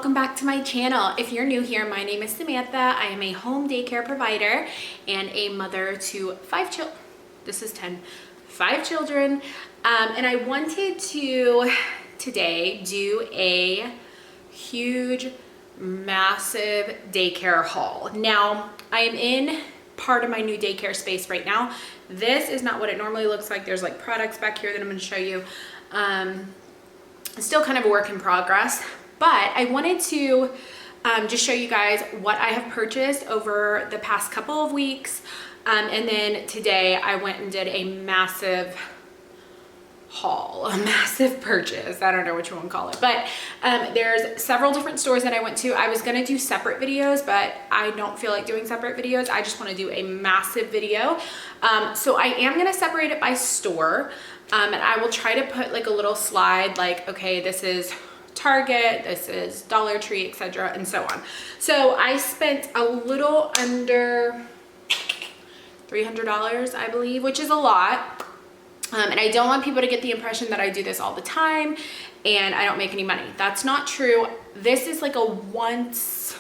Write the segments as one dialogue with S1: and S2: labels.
S1: welcome back to my channel. If you're new here, my name is Samantha. I am a home daycare provider and a mother to 5 children. This is 5 children. And I wanted to today do a huge, massive daycare haul. Now, I am in part of my new daycare space right now. This is not what it normally looks like. There's like products back here that I'm going to show you. It's still kind of a work in progress, but I wanted to just show you guys what I have purchased over the past couple of weeks. And then today I went and did a massive haul, a massive purchase. I don't know what you want to call it, but there's several different stores that I went to. I was going to do separate videos, but I don't feel like doing separate videos. I just want to do a massive video. So I am going to separate it by store. And I will try to put like a little slide like, okay, this is Target, this is Dollar Tree, etc. and so on. So I spent a little under $300, I believe, which is a lot. And I don't want people to get the impression that I do this all the time and I don't make any money. That's not true. This is like a once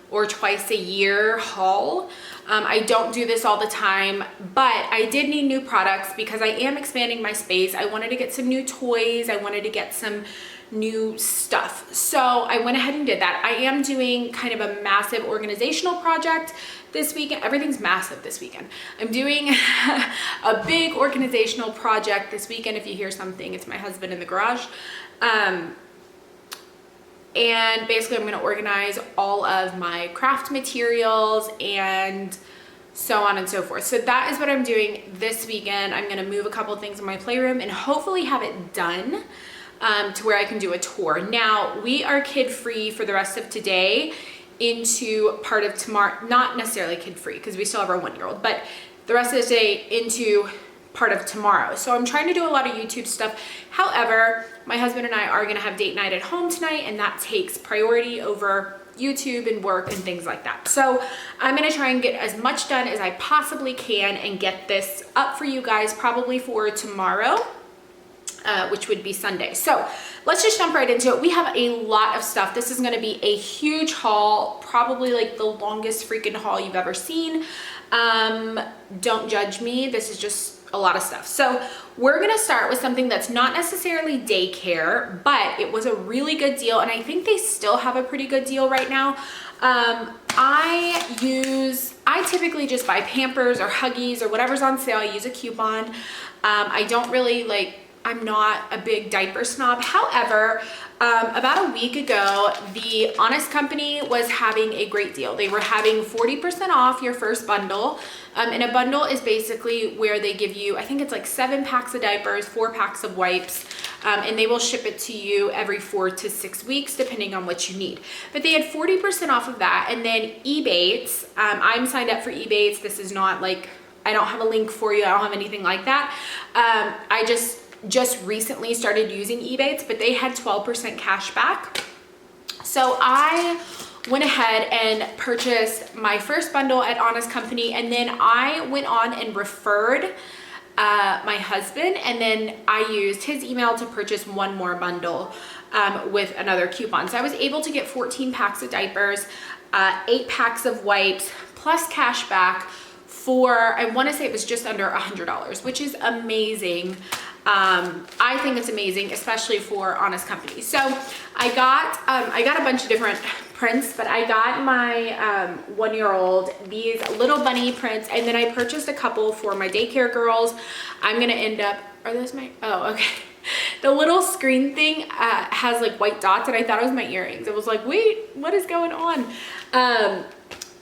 S1: or twice a year haul. I don't do this all the time, but I did need new products because I am expanding my space. I wanted to get some new toys. I wanted to get some new stuff. So I went ahead and did that. I am doing kind of a massive organizational project this weekend. Everything's massive this weekend. I'm doing a big organizational project this weekend. If you hear something, it's my husband in the garage. And basically I'm going to organize all of my craft materials and so on and so forth. So that is what I'm doing this weekend. I'm going to move a couple of things in my playroom and hopefully have it done to where I can do a tour. Now, we are kid-free for the rest of today into part of tomorrow. Not necessarily kid-free because we still have our 1-year-old, but the rest of the day into part of tomorrow. So I'm trying to do a lot of YouTube stuff. However, my husband and I are going to have date night at home tonight, and that takes priority over YouTube and work and things like that. So I'm going to try and get as much done as I possibly can and get this up for you guys probably for tomorrow, which would be Sunday. So let's just jump right into it. We have a lot of stuff. This is going to be a huge haul, probably like the longest freaking haul you've ever seen. Don't judge me. This is just a lot of stuff. So we're going to start with something that's not necessarily daycare, but it was a really good deal. And I think they still have a pretty good deal right now. I typically just buy Pampers or Huggies or whatever's on sale. I use a coupon. I don't really I'm not a big diaper snob. However, about a week ago, the Honest Company was having a great deal. They were having 40% off your first bundle. And a bundle is basically where they give you, I think it's like 7 packs of diapers, 4 packs of wipes, and they will ship it to you every 4 to 6 weeks, depending on what you need. But they had 40% off of that. And then Ebates, I'm signed up for Ebates. This is not like, I don't have a link for you. I don't have anything like that. I just recently started using Ebates, but they had 12% cash back. So I went ahead and purchased my first bundle at Honest Company, and then I went on and referred my husband, and then I used his email to purchase one more bundle with another coupon. So I was able to get 14 packs of diapers, 8 packs of wipes, plus cash back for, I want to say it was just under $100, which is amazing. I think it's amazing, especially for Honest Company. So I got a bunch of different prints, but I got my 1-year-old these little bunny prints, and then I purchased a couple for my daycare girls. I'm gonna end up, are those my, oh, okay. The little screen thing has like white dots, and I thought it was my earrings. I was like, wait, what is going on?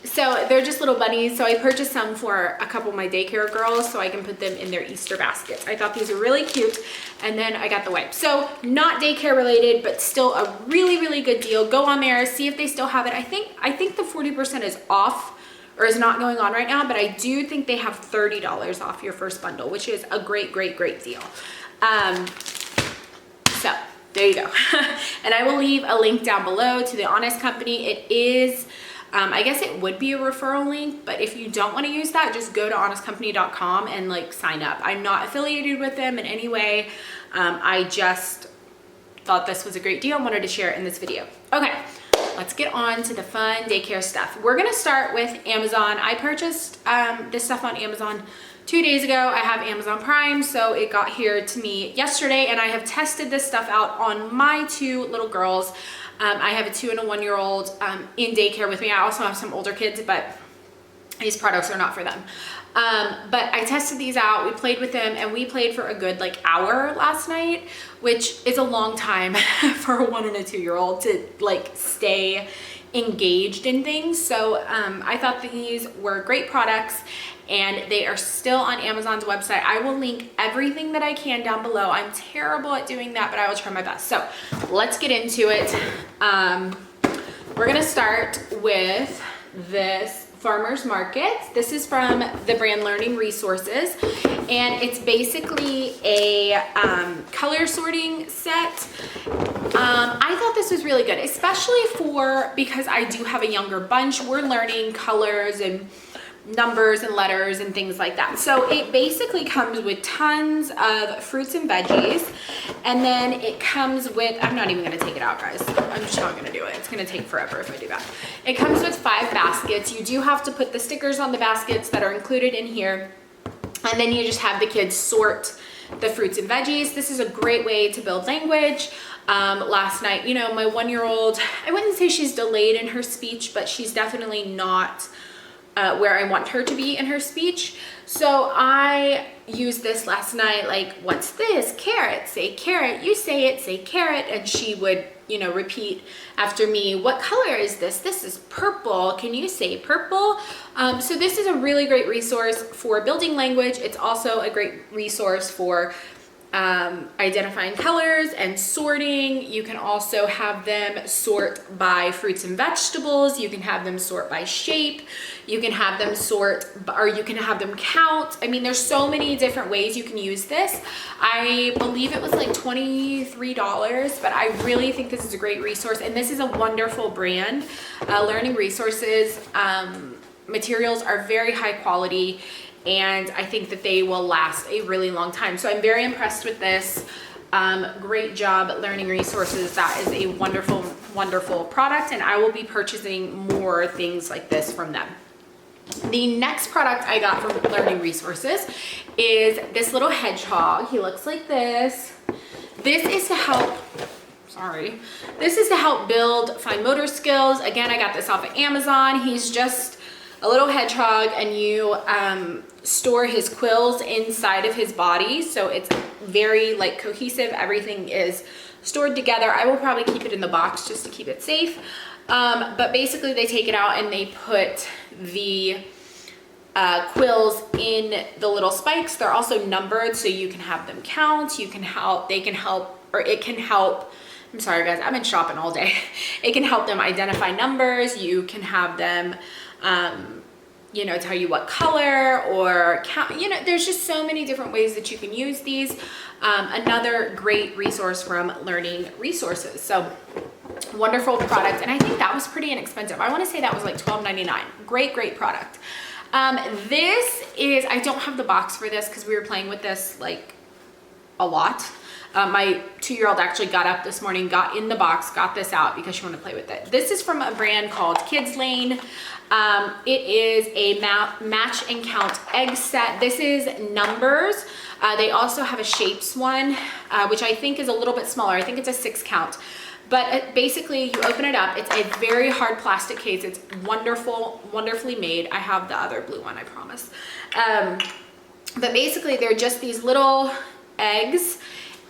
S1: So they're just little bunnies. So I purchased some for a couple of my daycare girls so I can put them in their Easter baskets. I thought these were really cute. And then I got the wipes. So not daycare related, but still a really, really good deal. Go on there, see if they still have it. I think the 40% is off or is not going on right now, but I do think they have $30 off your first bundle, which is a great, great, great deal. So there you go. And I will leave a link down below to the Honest Company. It is, I guess it would be a referral link, but if you don't want to use that, just go to honestcompany.com and like sign up. I'm not affiliated with them in any way. I just thought this was a great deal and wanted to share it in this video. Okay, let's get on to the fun daycare stuff. We're gonna start with Amazon. I purchased this stuff on Amazon 2 days ago. I have Amazon Prime, so it got here to me yesterday, and I have tested this stuff out on my 2 little girls. I have a 2 and a 1 year old in daycare with me. I also have some older kids, but these products are not for them. But I tested these out, we played with them, and we played for a good like hour last night, which is a long time for a 1 and a 2 year old to like stay engaged in things. So I thought these were great products, and they are still on Amazon's website. I will link everything that I can down below. I'm terrible at doing that, but I will try my best. So let's get into it. We're gonna start with this Farmer's Market. This is from the brand Learning Resources, and it's basically a color sorting set. I thought this was really good, especially because I do have a younger bunch. We're learning colors and numbers and letters and things like that. So it basically comes with tons of fruits and veggies, and then it comes with, I'm not even gonna take it out, guys. I'm just not gonna do it. It's gonna take forever if I do that. It comes with 5 baskets. You do have to put the stickers on the baskets that are included in here, and then you just have the kids sort the fruits and veggies. This is a great way to build language. Last night, you know, my 1 year old, I wouldn't say she's delayed in her speech, but she's definitely not where I want her to be in her speech. So I used this last night, like, what's this? Carrot, say carrot, you say it, say carrot. And she would, you know, repeat after me, what color is this? This is purple, can you say purple? So this is a really great resource for building language. It's also a great resource for identifying colors and sorting. You can also have them sort by fruits and vegetables. You can have them sort by shape. You can have them sort, or you can have them count. I mean, there's so many different ways you can use this. I believe it was like $23, but I really think this is a great resource, and this is a wonderful brand. Learning Resources materials are very high quality, and I think that they will last a really long time. So I'm very impressed with this. Great job, Learning Resources. That is a wonderful, wonderful product, and I will be purchasing more things like this from them. The next product I got from Learning Resources is this little hedgehog. He looks like this. This is to help, this is to help build fine motor skills. Again, I got this off of Amazon. He's just a little hedgehog, and you store his quills inside of his body, so it's very like cohesive. Everything is stored together. I will probably keep it in the box just to keep it safe, but basically they take it out and they put the quills in the little spikes. They're also numbered, so you can have them count. You can help, they can help, or it can help, I'm sorry guys, I've been shopping all day. It can help them identify numbers. You can have them you know, tell you what color or count. You know, there's just so many different ways that you can use these. Another great resource from Learning Resources. So wonderful product, and I think that was pretty inexpensive. I want to say that was like $12.99. Great, great product. This is, I don't have the box for this because we were playing with this like a lot. My 2-year-old actually got up this morning, got in the box, got this out because she wanted to play with it. This is from a brand called Kidzlane. It is a match and count egg set. This is numbers. They also have a shapes one, which I think is a little bit smaller. I think it's a 6 count. But basically you open it up. It's a very hard plastic case. It's wonderful, wonderfully made. I have the other blue one, I promise. But basically they're just these little eggs.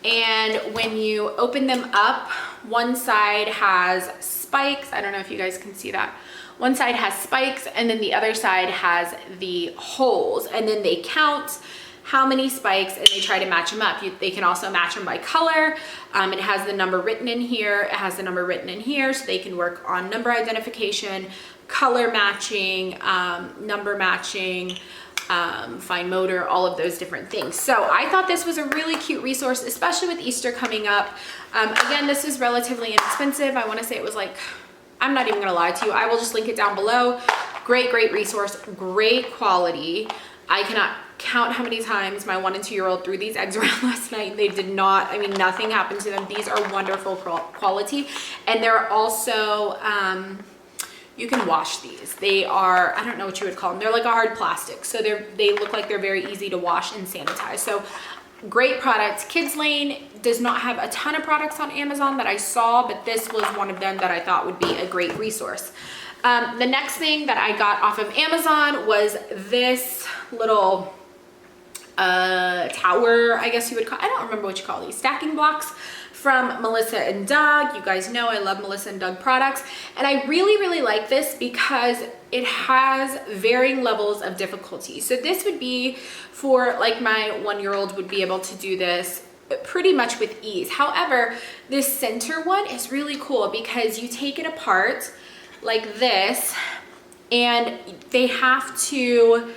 S1: And when you open them up, one side has spikes. I don't know if you guys can see that. One side has spikes, and then the other side has the holes. And then they count how many spikes, and they try to match them up. They can also match them by color. It has the number written in here. It has the number written in here, so they can work on number identification, color matching, number matching, fine motor, all of those different things. So I thought this was a really cute resource, especially with Easter coming up. Again, this is relatively inexpensive. I want to say it was like, I'm not even gonna lie to you, I will just link it down below. Great, great resource, great quality. I cannot count how many times my 1 and 2-year-old threw these eggs around last night. They did not, I mean, nothing happened to them. These are wonderful quality. And they're also, you can wash these. They are, I don't know what you would call them. They're like a hard plastic. So they look like they're very easy to wash and sanitize. So great products. Kidzlane does not have a ton of products on Amazon that I saw, but this was one of them that I thought would be a great resource. The next thing that I got off of Amazon was this little tower, I guess you would call, I don't remember what you call these, stacking blocks from Melissa and Doug. You guys know I love Melissa and Doug products. And I really, really like this because it has varying levels of difficulty. So this would be for like my 1-year-old would be able to do this pretty much with ease. However, this center one is really cool because you take it apart like this and they have to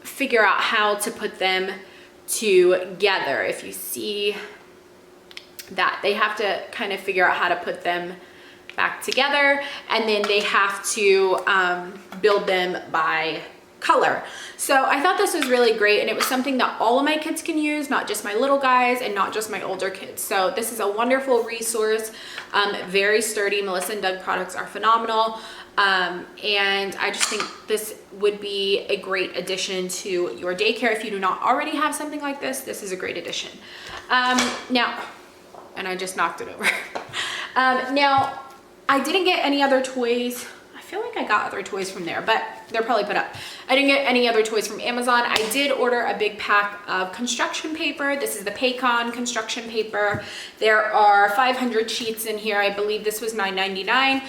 S1: figure out how to put them together. If you see that, they have to kind of figure out how to put them back together, and then they have to build them by color. So I thought this was really great, and it was something that all of my kids can use, not just my little guys and not just my older kids. So this is a wonderful resource, very sturdy. Melissa and Doug products are phenomenal. And I just think this would be a great addition to your daycare. If you do not already have something like this, this is a great addition. Now, and I just knocked it over. Now, I didn't get any other toys. I feel like I got other toys from there, but they're probably put up. I didn't get any other toys from Amazon. I did order a big pack of construction paper. This is the Pacon construction paper. There are 500 sheets in here. I believe this was $9.99.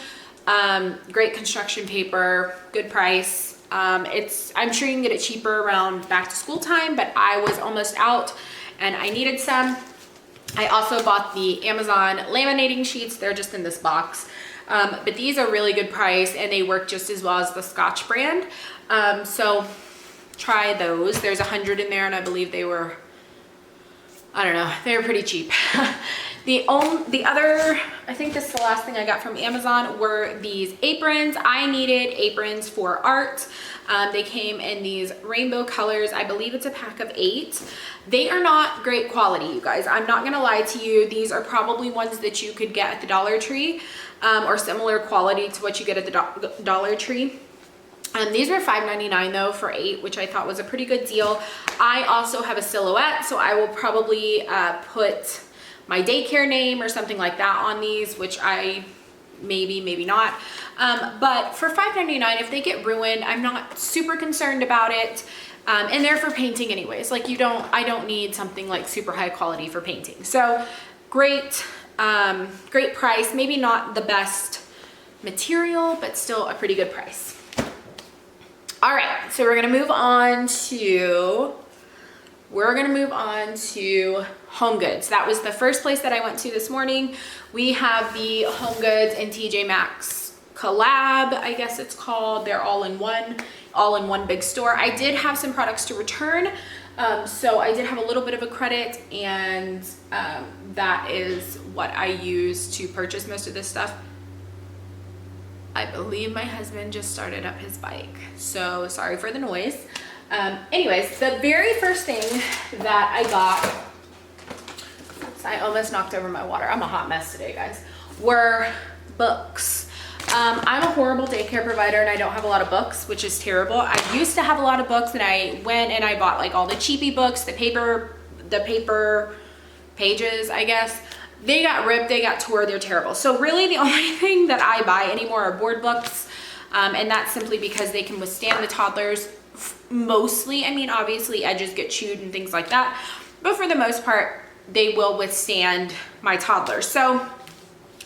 S1: Great construction paper, good price. I'm sure you can get it cheaper around back to school time, but I was almost out and I needed some. I also bought the Amazon laminating sheets. They're just in this box. But these are really good price and they work just as well as the Scotch brand. So try those. There's 100 in there and I believe they were, I don't know, they were pretty cheap. The other, I think this is the last thing I got from Amazon, were these aprons. I needed aprons for art. They came in these rainbow colors. I believe it's a pack of 8. They are not great quality, you guys. I'm not gonna lie to you. These are probably ones that you could get at the Dollar Tree, or similar quality to what you get at the Dollar Tree. These were $5.99 though for 8, which I thought was a pretty good deal. I also have a silhouette, so I will probably put my daycare name or something like that on these, which I maybe not. But for $5.99, if they get ruined, I'm not super concerned about it. And they're for painting anyways. Like I don't need something like super high quality for painting. So great, great price. Maybe not the best material, but still a pretty good price. All right, so we're gonna move on to Home Goods. That was the first place that I went to this morning. We have the Home Goods and TJ Maxx collab, I guess it's called. They're all in one big store. I did have some products to return, so I did have a little bit of a credit, and that is what I used to purchase most of this stuff. I believe my husband just started up his bike, so sorry for the noise. Anyways, the very first thing that I got, I almost knocked over my water. I'm a hot mess today, guys, were books. I'm a horrible daycare provider and I don't have a lot of books, which is terrible. I used to have a lot of books and I went and I bought like all the cheapy books, the paper pages, I guess. They got ripped, they got tore, they're terrible. So really the only thing that I buy anymore are board books. And that's simply because they can withstand the toddlers mostly. I mean, obviously edges get chewed and things like that, but for the most part, they will withstand my toddlers. So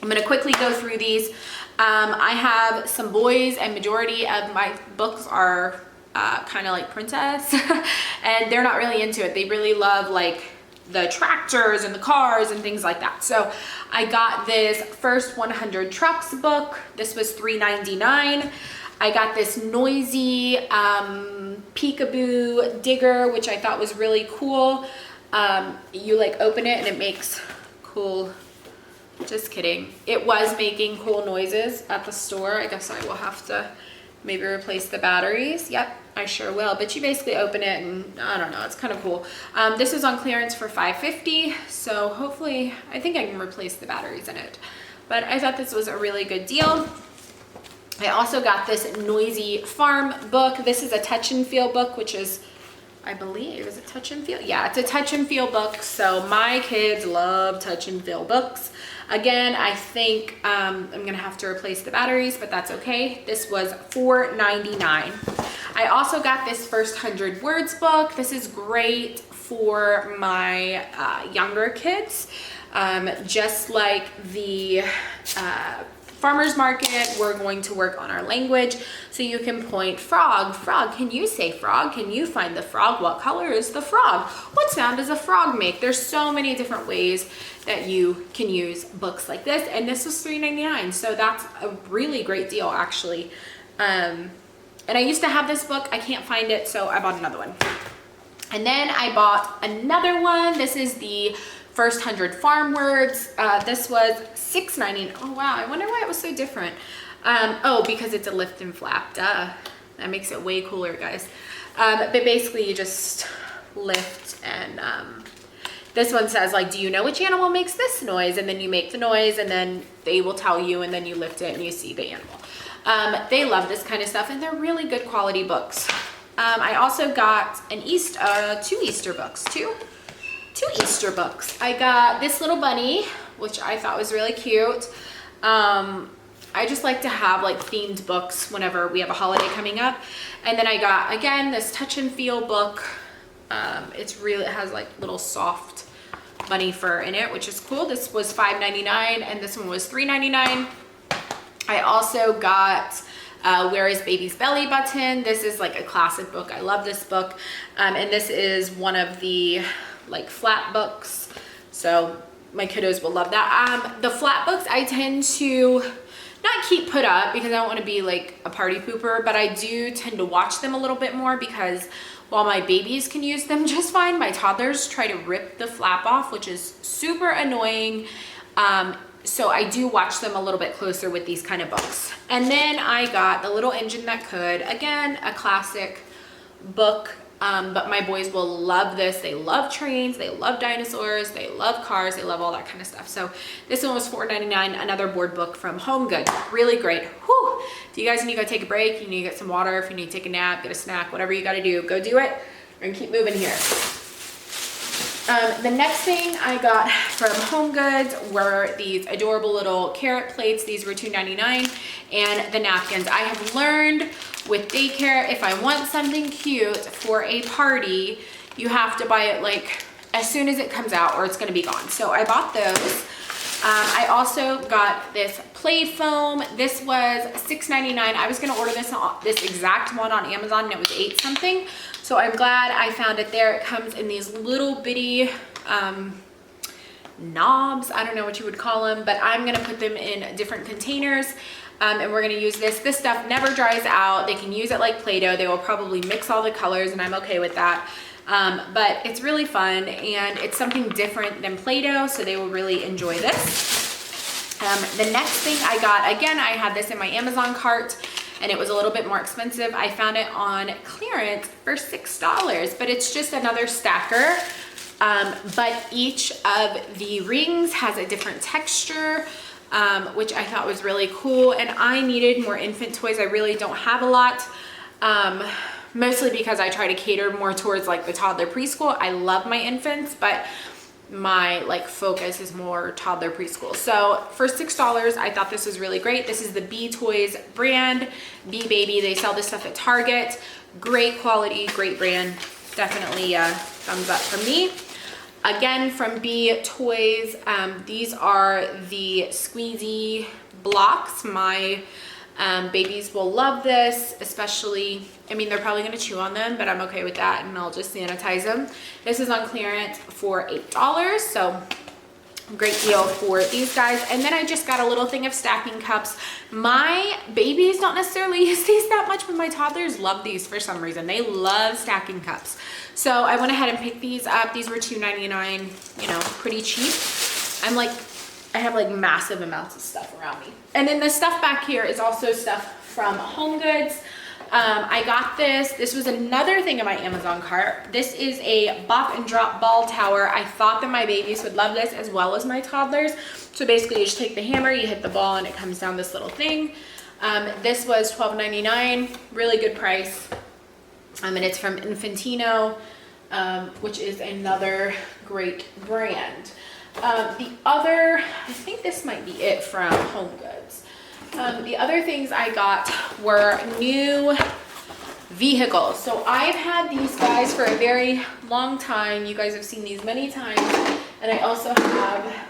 S1: I'm gonna quickly go through these. I have some boys and majority of my books are kind of like princess and they're not really into it. They really love like the tractors and the cars and things like that. So I got this First 100 Trucks book. This was $3.99. I got this noisy peekaboo digger, which I thought was really cool. You like open it and it makes cool, just kidding. It was making cool noises at the store. I guess I will have to maybe replace the batteries. Yep, I sure will. But you basically open it and I don't know, it's kind of cool. This was on clearance for $5.50. So hopefully, I think I can replace the batteries in it. But I thought this was a really good deal. I also got this Noisy Farm book. This is a touch and feel book, which is, I believe, is it touch and feel? Yeah, it's a touch and feel book. So my kids love touch and feel books. Again, I think I'm gonna have to replace the batteries, but that's okay. This was $4.99. I also got this First 100 Words book. This is great for my younger kids. Just like the farmer's market, we're going to work on our language. So you can point frog, frog, can you say frog? Can you find the frog? What color is the frog? What sound does a frog make? There's so many different ways that you can use books like this. And this was $3.99. So that's a really great deal actually. And I used to have this book. I can't find it, so I bought another one. And then I bought another one. This is the First 100 Farm Words. This was $6.99. Oh wow, I wonder why it was so different. Oh, because it's a lift and flap. Duh. That makes it way cooler, guys. But basically you just lift and this one says like, do you know which animal makes this noise? And then you make the noise and then they will tell you and then you lift it and you see the animal. They love this kind of stuff and they're really good quality books. I also got two Easter books. I got this little bunny, which I thought was really cute. I just like to have like themed books whenever we have a holiday coming up. And then I got, again, this touch and feel book. It has like little soft bunny fur in it, which is cool. This was $5.99 and this one was $3.99. I also got Where is Baby's Belly Button? This is like a classic book. I love this book. And this is one of the like flat books. So my kiddos will love that. The flat books I tend to not keep put up because I don't want to be like a party pooper, but I do tend to watch them a little bit more because while my babies can use them just fine, my toddlers try to rip the flap off, which is super annoying. So I do watch them a little bit closer with these kind of books. And then I got The Little Engine That Could. Again, a classic book, but my boys will love this. They love trains, they love dinosaurs, they love cars, they love all that kind of stuff. So this one was $4.99, another board book from Home Goods. Really great. Whew. If you guys need to go take a break, you need to get some water, if you need to take a nap, get a snack, whatever you gotta do, go do it. We're gonna keep moving here. The next thing I got from Home Goods were these adorable little carrot plates. These were $2.99, and the napkins. I have learned with Daycare, if I want something cute for a party, you have to buy it like as soon as it comes out or it's gonna be gone. So I bought those. I also got this Play foam. This was $6.99. I was gonna order this exact one on Amazon and it was $8 something. So I'm glad I found it there. It comes in these little bitty knobs. I don't know what you would call them, but I'm gonna put them in different containers. And we're gonna use this. This stuff never dries out. They can use it like Play-Doh. They will probably mix all the colors and I'm okay with that. But it's really fun and it's something different than Play-Doh, so they will really enjoy this. The next thing I got, again, I had this in my Amazon cart and it was a little bit more expensive. I found it on clearance for $6, but it's just another stacker. But each of the rings has a different texture, which I thought was really cool. And I needed more infant toys. I really don't have a lot. Mostly because I try to cater more towards like the toddler preschool. I love my infants, but my like focus is more toddler preschool. So for $6, I thought this was really great. This is the B Toys brand, B Baby. They sell this stuff at Target. Great quality, great brand. Definitely a thumbs up from me. Again, from B Toys, these are the squeezy blocks. My babies will love this, especially, I mean, they're probably gonna chew on them, but I'm okay with that and I'll just sanitize them. This is on clearance for $8, so great deal for these guys. And then I just got a little thing of stacking cups. My babies don't necessarily use these that much, but my toddlers love these for some reason. They love stacking cups. So I went ahead and picked these up. These were $2.99, you know, pretty cheap. I have like massive amounts of stuff around me. And then the stuff back here is also stuff from Home Goods. I got this. This was another thing in my Amazon cart. This is a bop and drop ball tower. I thought that my babies would love this as well as my toddlers. So basically you just take the hammer, you hit the ball, and it comes down this little thing. This was $12.99, really good price. And it's from Infantino, which is another great brand. The other, I think this might be it from Home Goods. The other things I got were new vehicles. So I've had these guys for a very long time. You guys have seen these many times. And I also have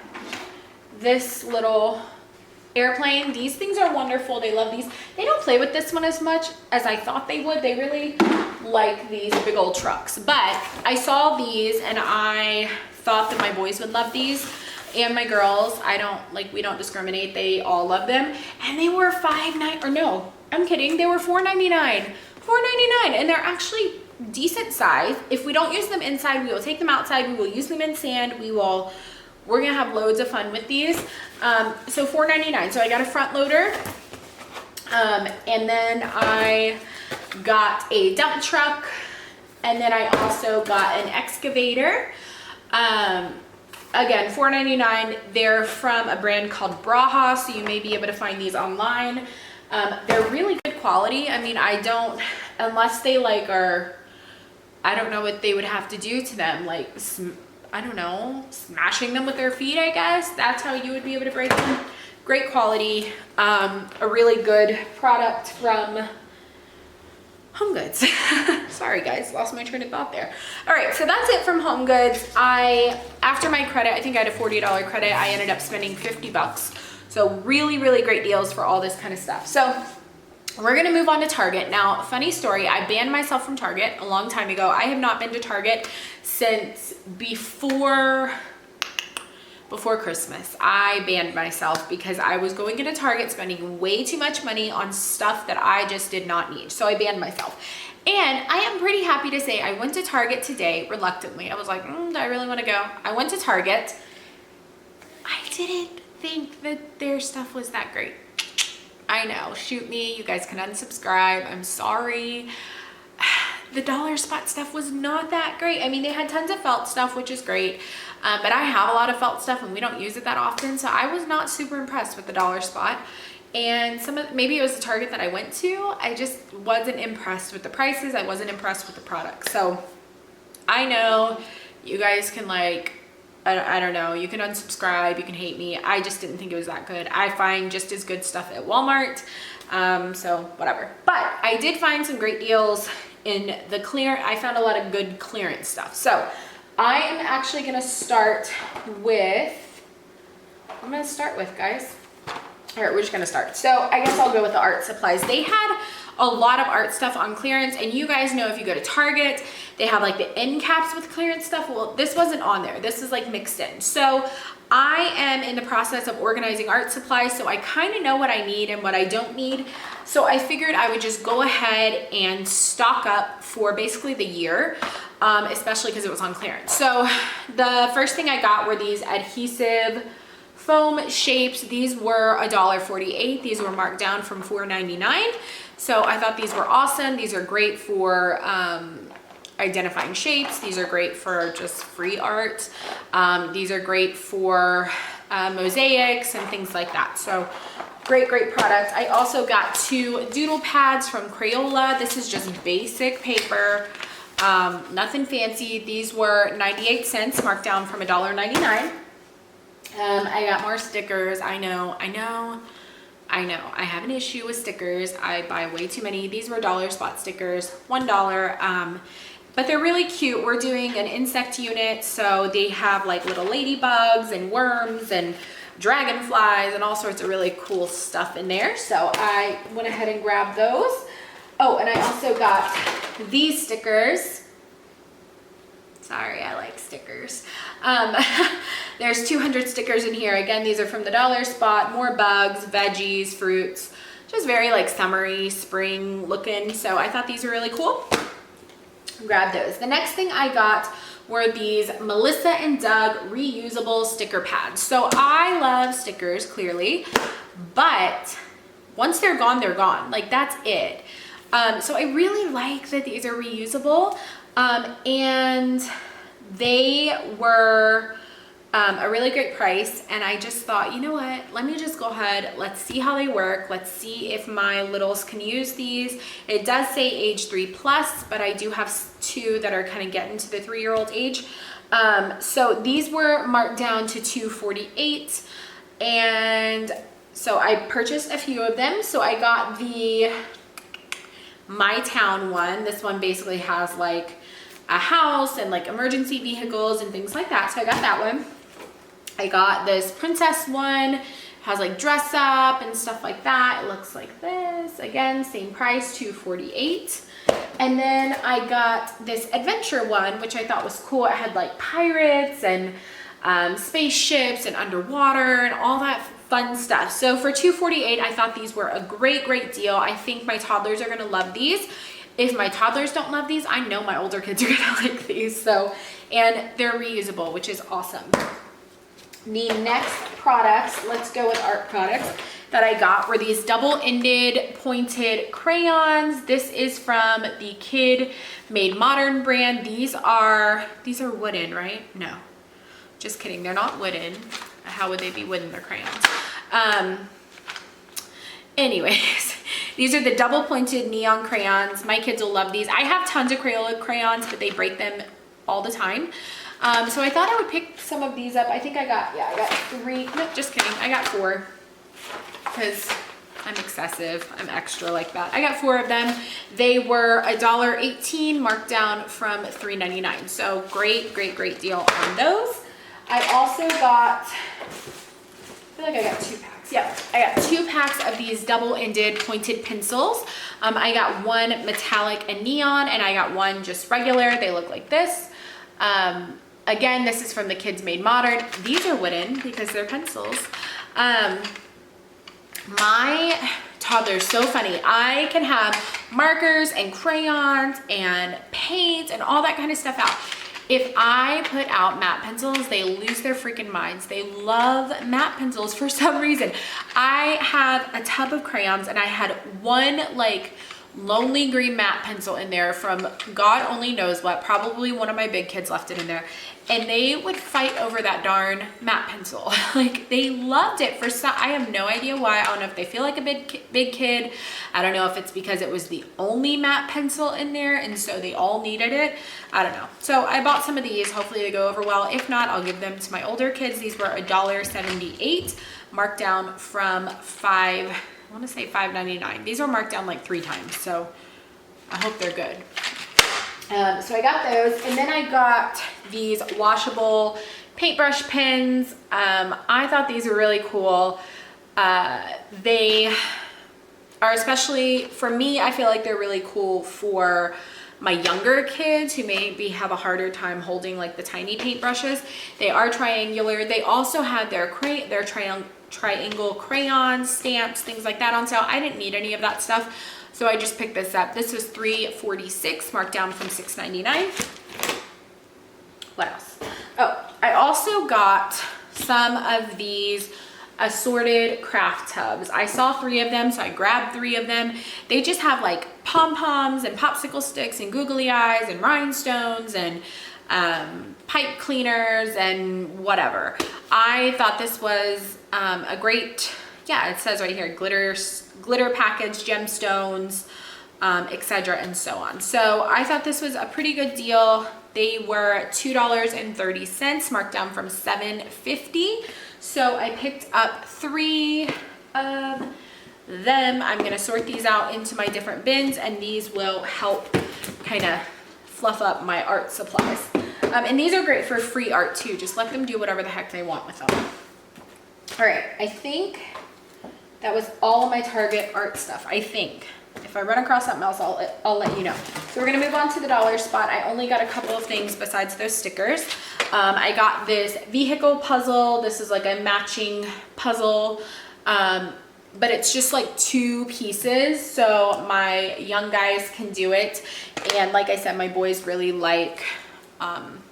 S1: this little airplane. These things are wonderful. They love these. They don't play with this one as much as I thought they would. They really like these big old trucks. But I saw these and I thought that my boys would love these. And my girls, we don't discriminate. They all love them. And they were $5.99, or no, I'm kidding. They were $4.99. $4.99, and they're actually decent size. If we don't use them inside, we will take them outside. We will use them in sand. We're gonna have loads of fun with these. So $4.99. So I got a front loader. And then I got a dump truck. And then I also got an excavator. Again, $4.99. They're from a brand called Braha, so you may be able to find these online. They're really good quality. I mean, unless they I don't know what they would have to do to them, I don't know, smashing them with their feet, I guess. That's how you would be able to break them. Great quality, a really good product from Home Goods. Sorry guys, lost my train of thought there. All right, so that's it from Home Goods. After my credit, I think I had a $40 credit, I ended up spending 50 bucks. So really, really great deals for all this kind of stuff. So we're gonna move on to Target. Now, funny story, I banned myself from Target a long time ago. I have not been to Target since before Christmas. I banned myself because I was going into Target spending way too much money on stuff that I just did not need. So I banned myself. And I am pretty happy to say I went to Target today reluctantly. I was like, do I really want to go? I went to Target. I didn't think that their stuff was that great. I know, shoot me, you guys can unsubscribe, I'm sorry. The dollar spot stuff was not that great. I mean, they had tons of felt stuff, which is great, but I have a lot of felt stuff and we don't use it that often, so I was not super impressed with the dollar spot. And maybe it was the Target that I went to, I just wasn't impressed with the prices, I wasn't impressed with the product. So I know you guys can I don't know, you can unsubscribe, you can hate me. I just didn't think it was that good. I find just as good stuff at Walmart, so whatever. But I did find some great deals in the clearance. I found a lot of good clearance stuff. So I am actually gonna start with, guys. All right, we're just gonna start. So I guess I'll go with the art supplies. They had a lot of art stuff on clearance, and you guys know if you go to Target, they have the end caps with clearance stuff. Well, this wasn't on there. This is mixed in. So I am in the process of organizing art supplies, so I kind of know what I need and what I don't need. So I figured I would just go ahead and stock up for basically the year, especially because it was on clearance. So the first thing I got were these adhesive foam shapes. These were $1.48. These were marked down from $4.99. So I thought these were awesome. These are great for identifying shapes. These are great for just free art. These are great for mosaics and things like that. So great product. I also got 2 Doodle Pads from Crayola. This is just basic paper, nothing fancy. These were 98 cents, marked down from $1.99. I got more stickers. I know. I have an issue with stickers. I buy way too many. These were dollar spot stickers, $1. But they're really cute. We're doing an insect unit, so they have little ladybugs and worms and dragonflies and all sorts of really cool stuff in there. So I went ahead and grabbed those. Oh, and I also got these stickers. Sorry, I like stickers. There's 200 stickers in here. Again, these are from the dollar spot. More bugs, veggies, fruits, just very summery, spring looking. So I thought these were really cool. Grab those. The next thing I got were these Melissa and Doug reusable sticker pads. So I love stickers, clearly, but once they're gone, they're gone. That's it. So I really like that these are reusable, and they were a really great price. And I just thought, you know what, let me just go ahead, let's see how they work. Let's see if my littles can use these. It does say age 3+, but I do have 2 that are kind of getting to the 3-year-old age. So these were marked down to $2.48, and so I purchased a few of them. So I got the My Town one. This one basically has like a house and like emergency vehicles and things like that. So I got that one. I got this princess one. It has like dress up and stuff like that. It looks like this. Again, same price, $2.48. And then I got this adventure one, which I thought was cool. It had like pirates and spaceships and underwater and all that fun stuff. So for $2.48, I thought these were a great deal. I think my toddlers are gonna love these. If my toddlers don't love these, I know my older kids are gonna like these. So, and they're reusable, which is awesome. The next products, let's go with art products, that I got were these double-ended pointed crayons. This is from the Kid Made Modern brand. These are wooden, right? No, just kidding. They're not wooden. How would they be wooden? They're crayons. Anyways, these are the double pointed neon crayons. My kids will love these. I have tons of Crayola crayons, but they break them all the time. So I thought I would pick some of these up. I think I got 3. No, just kidding. I got 4 because I'm excessive. I'm extra like that. I got 4 of them. They were $1.18 marked down from $3.99. So great deal on those. I also got, I feel like I got 2 packs. Yep, I got 2 packs of these double-ended pointed pencils. I got one metallic and neon, and I got one just regular. They look like this. Again, this is from the Kids Made Modern. These are wooden because they're pencils. My toddler's so funny. I can have markers and crayons and paint and all that kind of stuff out. If I put out matte pencils, they lose their freaking minds. They love matte pencils for some reason. I had a tub of crayons and I had one like lonely green matte pencil in there from God only knows what. Probably one of my big kids left it in there. And they would fight over that darn matte pencil. Like they loved it for some, I have no idea why. I don't know if they feel like a big kid. I don't know if it's because it was the only matte pencil in there and so they all needed it. I don't know. So I bought some of these. Hopefully they go over well. If not, I'll give them to my older kids. These were $1.78 marked down from I want to say $5.99. These were marked down like 3 times. So I hope they're good. So I got those, and then I got these washable paintbrush pens. I thought these were really cool. They are, especially for me, I feel like they're really cool for my younger kids who maybe have a harder time holding like the tiny paintbrushes. They are triangular. They also had their triangle crayons, stamps, things like that on sale. I didn't need any of that stuff. So I just picked this up. This was $3.46, marked down from $6.99. What else? Oh, I also got some of these assorted craft tubs. I saw 3 of them, so I grabbed 3 of them. They just have like pom-poms and popsicle sticks and googly eyes and rhinestones and pipe cleaners and whatever. I thought this was a great, yeah, it says right here, glitter package, gemstones, etc. and so on. So I thought this was a pretty good deal. They were $2.30 marked down from $7.50. So I picked up 3 of them. I'm going to sort these out into my different bins, and these will help kind of fluff up my art supplies. And these are great for free art too. Just let them do whatever the heck they want with them. All right, I think that was all of my Target art stuff, I think. If I run across something else, I'll let you know. So we're gonna move on to the dollar spot. I only got a couple of things besides those stickers. I got this vehicle puzzle. This is like a matching puzzle, but it's just like 2 pieces. So my young guys can do it. And like I said, my boys really like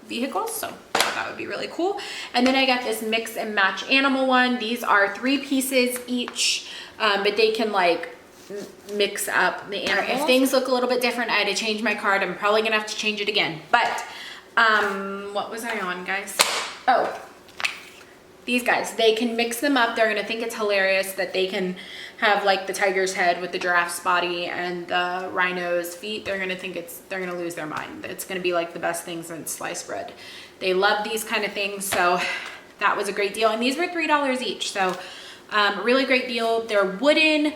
S1: vehicles, so I thought that would be really cool. And then I got this mix and match animal one. These are 3 pieces each, but they can like mix up the animals. If things look a little bit different, I had to change my card. I'm probably gonna have to change it again. But what was I on, guys? Oh, these guys, they can mix them up. They're gonna think it's hilarious that they can have like the tiger's head with the giraffe's body and the rhino's feet. They're gonna think they're gonna lose their mind. It's gonna be like the best thing since sliced bread. They love these kind of things, so that was a great deal. And these were $3 each, so really great deal. They're wooden.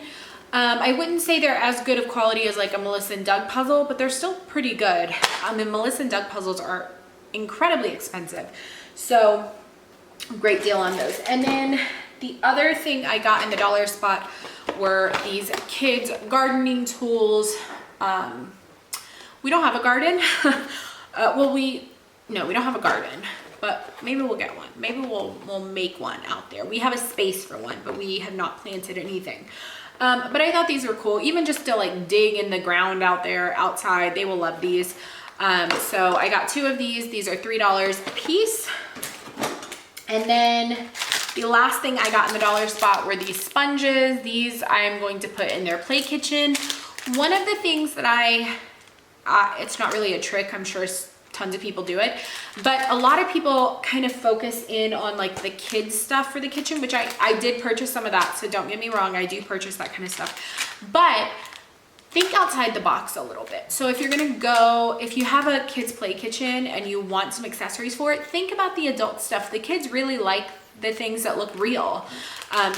S1: I wouldn't say they're as good of quality as like a Melissa and Doug puzzle, but they're still pretty good. The Melissa and Doug puzzles are incredibly expensive, so great deal on those. And then the other thing I got in the dollar spot were these kids gardening tools. We don't have a garden. No, we don't have a garden, but maybe we'll get one. Maybe we'll make one out there. We have a space for one, but we have not planted anything. But I thought these were cool, even just to like dig in the ground out there outside. They will love these. So I got 2 of these. These are $3 a piece. And then the last thing I got in the dollar spot were these sponges. These I am going to put in their play kitchen. One of the things that it's not really a trick, I'm sure tons of people do it, but a lot of people kind of focus in on like the kids stuff for the kitchen, which I did purchase some of that, so don't get me wrong, I do purchase that kind of stuff, but think outside the box a little bit. So if you have a kids play kitchen and you want some accessories for it, think about the adult stuff. The kids really like the things that look real.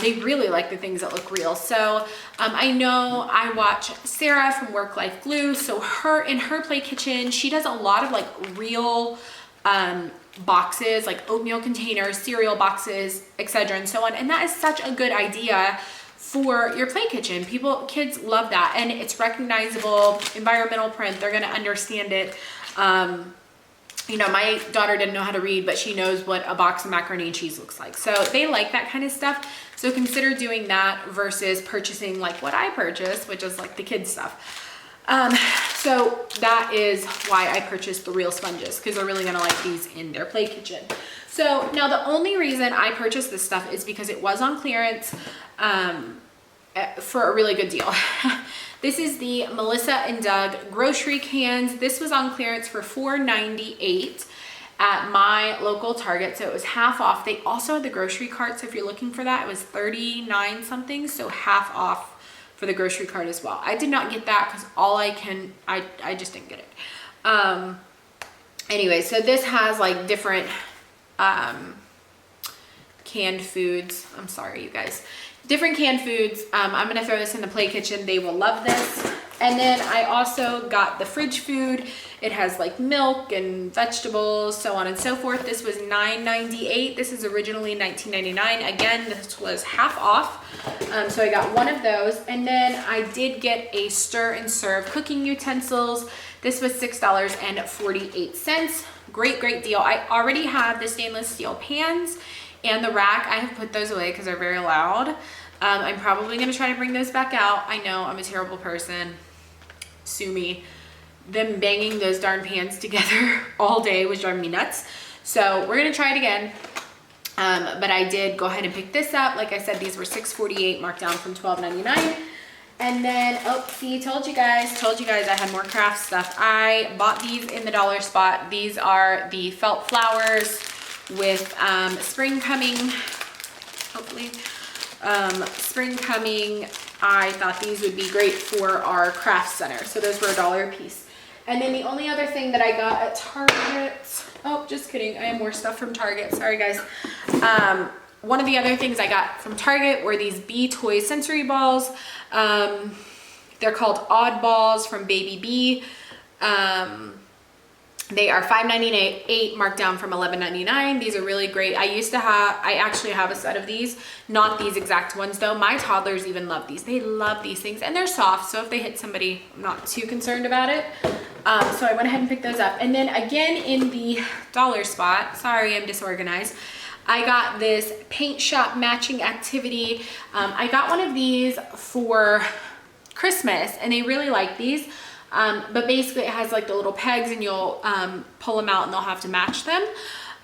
S1: They really like the things that look real. So I know I watch Sarah from Work Life Glue. So in her play kitchen, she does a lot of like real boxes, like oatmeal containers, cereal boxes, etc. and so on. And that is such a good idea for your play kitchen. Kids love that, and it's recognizable, environmental print. They're gonna understand it. You know, my daughter didn't know how to read, but she knows what a box of macaroni and cheese looks like. So they like that kind of stuff. So consider doing that versus purchasing like what I purchased, which is like the kids stuff. So that is why I purchased the real sponges, because they're really gonna like these in their play kitchen. So now the only reason I purchased this stuff is because it was on clearance for a really good deal. This is the Melissa and Doug grocery cans. This was on clearance for $4.98 at my local Target, so it was half off. They also had the grocery cart, so if you're looking for that, it was $39 something, so half off for the grocery cart as well. I did not get that because I just didn't get it. Anyway, so this has like different canned foods. I'm sorry, you guys. Different canned foods. I'm gonna throw this in the play kitchen. They will love this. And then I also got the fridge food. It has like milk and vegetables, so on and so forth. This was $9.98. This is originally $19.99. Again, this was half off. So I got one of those. And then I did get a stir and serve cooking utensils. This was $6.48. Great, great deal. I already have the stainless steel pans and the rack. I have put those away because they're very loud. I'm probably gonna try to bring those back out. I know I'm a terrible person. Sue me. Them banging those darn pans together all day was driving me nuts. So we're gonna try it again. But I did go ahead and pick this up. Like I said, these were $6.48, marked down from $12.99. And then, oh, see, told you guys I had more craft stuff. I bought these in the dollar spot. These are the felt flowers with spring coming, hopefully. Spring coming, I thought these would be great for our craft center. So those were $1 a piece. And then the only other thing that I got at Target, oh, just kidding, I have more stuff from Target, sorry guys. One of the other things I got from Target were these Bee Toy sensory balls. They're called Odd Balls from Baby Bee. They are $5.98, marked down from $11.99. These are really great. I actually have a set of these, not these exact ones though. My toddlers even love these. They love these things, and they're soft, so if they hit somebody, I'm not too concerned about it. So I went ahead and picked those up. And then again in the dollar spot, sorry, I'm disorganized, I got this paint shop matching activity. I got one of these for Christmas, and they really like these. But basically it has like the little pegs, and you'll pull them out and they'll have to match them.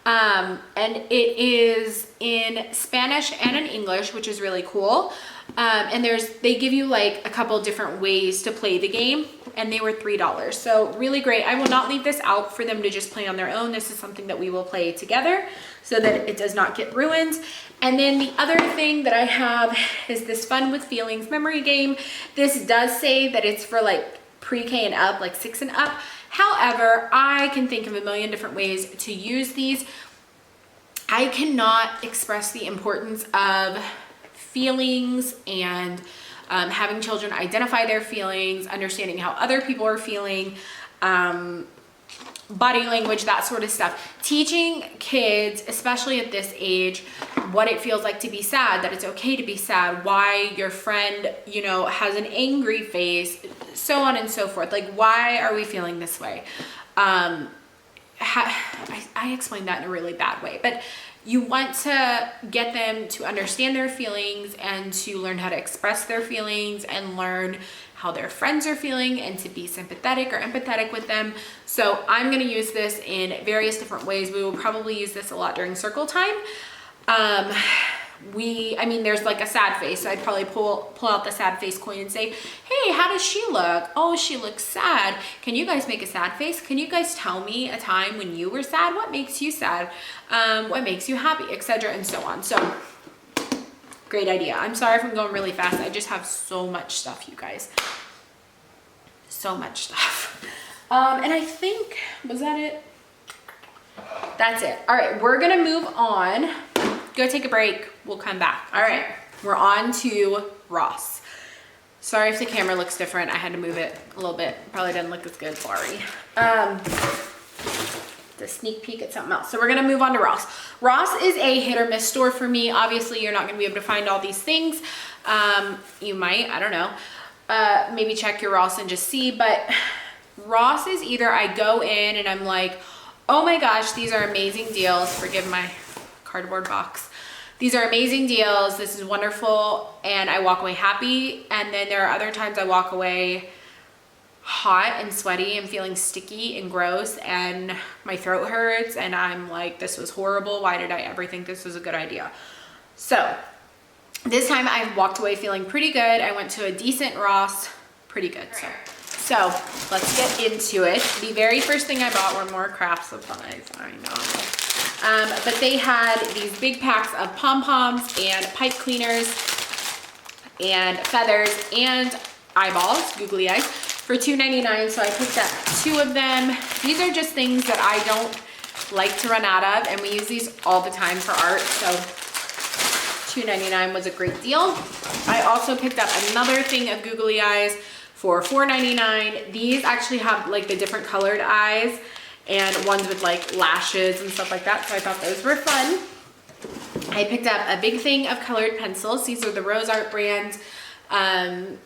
S1: And it is in Spanish and in English, which is really cool. And they give you like a couple different ways to play the game, and they were $3. So really great. I will not leave this out for them to just play on their own. This is something that we will play together so that it does not get ruined. And then the other thing that I have is this Fun with Feelings memory game. This does say that it's for like pre-K and up, like 6 and up. However, I can think of a million different ways to use these. I cannot express the importance of feelings and having children identify their feelings, understanding how other people are feeling, body language, that sort of stuff. Teaching kids, especially at this age, what it feels like to be sad, that it's okay to be sad, why your friend, you know, has an angry face, so on and so forth. Like, why are we feeling this way? I explained that in a really bad way, but you want to get them to understand their feelings and to learn how to express their feelings and learn how their friends are feeling and to be sympathetic or empathetic with them. So I'm going to use this in various different ways. We will probably use this a lot during circle time. I mean, there's like a sad face. So I'd probably pull out the sad face coin and say, hey, how does she look? Oh, she looks sad. Can you guys make a sad face? Can you guys tell me a time when you were sad? What makes you sad? What makes you happy, etc. and so on. So great idea. I'm sorry if I'm going really fast. I just have so much stuff, you guys. So much stuff. And I think, was that it? That's it. All right, we're gonna move on. Go take a break. We'll come back. All right, we're on to Ross. Sorry if the camera looks different. I had to move it a little bit. Probably didn't look as good, sorry. The sneak peek at something else. So we're gonna move on to Ross. Ross is a hit or miss store for me. Obviously, you're not gonna be able to find all these things. You might, I don't know. Maybe check your Ross and just see, but Ross is either I go in and I'm like, oh my gosh, these are amazing deals. Forgive my cardboard box. These are amazing deals. This is wonderful. And I walk away happy. And then there are other times I walk away hot and sweaty and feeling sticky and gross and my throat hurts and I'm like, this was horrible. Why did I ever think this was a good idea? So this time I walked away feeling pretty good. I went to a decent Ross, pretty good. So let's get into it. The very first thing I bought were more craft supplies. I know. But they had these big packs of pom-poms and pipe cleaners and feathers and eyeballs, googly eyes, for $2.99. So I picked up 2 of them. These are just things that I don't like to run out of, and we use these all the time for art. So $2.99 was a great deal. I also picked up another thing of googly eyes for $4.99. These actually have like the different colored eyes and ones with like lashes and stuff like that. So I thought those were fun. I picked up a big thing of colored pencils. These are the Rose Art brand. And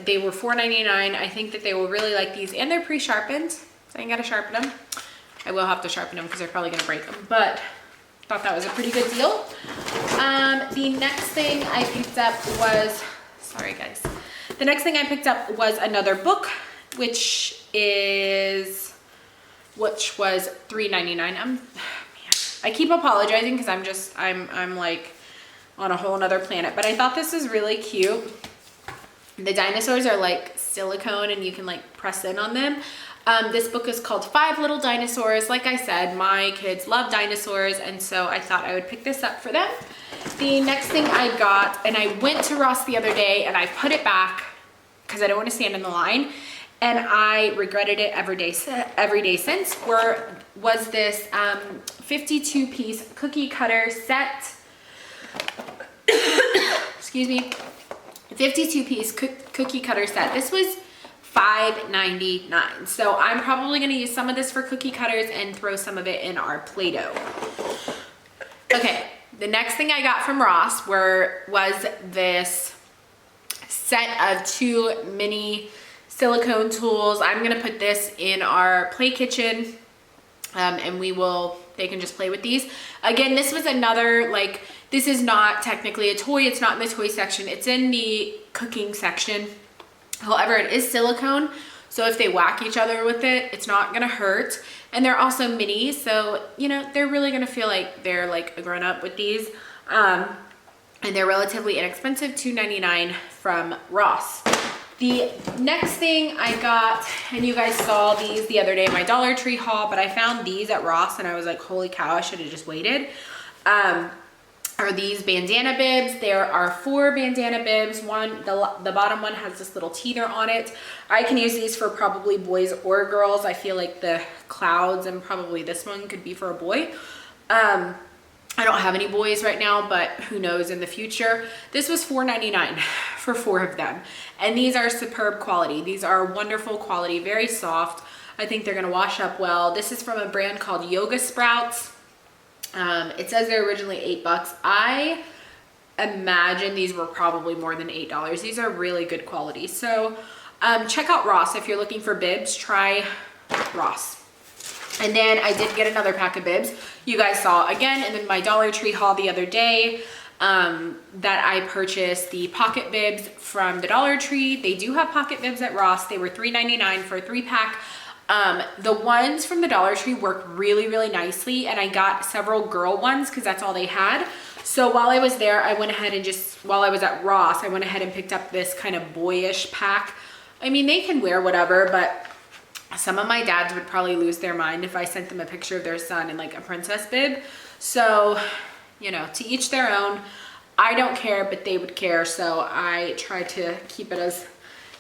S1: they were $4.99. I think that they will really like these, and they're pre-sharpened. So I ain't gotta sharpen them. I will have to sharpen them because they're probably gonna break them, but thought that was a pretty good deal. The next thing I picked up was, sorry guys. The next thing I picked up was another book, which was $3.99. I keep apologizing because I'm like on a whole nother planet, but I thought this was really cute. The dinosaurs are like silicone and you can like press in on them. This book is called 5 Little Dinosaurs. Like I said, my kids love dinosaurs, and so I thought I would pick this up for them. The next thing I got, and I went to Ross the other day and I put it back because I don't want to stand in the line, and I regretted it every day since, was this 52-piece cookie cutter set. Excuse me. 52-piece cookie cutter set. This was $5.99. So I'm probably going to use some of this for cookie cutters and throw some of it in our Play-Doh. Okay, the next thing I got from Ross was this set of 2 mini silicone tools. I'm going to put this in our play kitchen, and they can just play with these. Again, this was another, like, this is not technically a toy. It's not in the toy section. It's in the cooking section. However, it is silicone, So if they whack each other with it, it's not gonna hurt. And they're also mini, so you know, they're really gonna feel like they're like a grown-up with these. And they're relatively inexpensive, $2.99 from Ross. The next thing I got, and you guys saw these the other day in my Dollar Tree haul, but I found these at Ross and I was like, holy cow, I should have just waited. Are these bandana bibs. There are 4 bandana bibs. The bottom one has this little teeter on it. I can use these for probably boys or girls. I feel like the clouds and probably this one could be for a boy. I don't have any boys right now, but who knows in the future. This was $4.99 for 4 of them. And these are superb quality. These are wonderful quality, very soft. I think they're gonna wash up well. This is from a brand called Yoga Sprouts. It says they're originally $8. I imagine these were probably more than $8. These are really good quality. So check out Ross if you're looking for bibs. Try Ross. And then I did get another pack of bibs. You guys saw again in my Dollar Tree haul the other day that I purchased the pocket bibs from the Dollar Tree. They do have pocket bibs at Ross. They were $3.99 for a 3-pack. The ones from the Dollar Tree work really, really nicely, and I got several girl ones because that's all they had. So while I was there, I went ahead and while I was at Ross, I went ahead and picked up this kind of boyish pack. I mean, they can wear whatever, but some of my dads would probably lose their mind if I sent them a picture of their son in like a princess bib. So, you know, to each their own. I don't care, but they would care. So I try to keep it as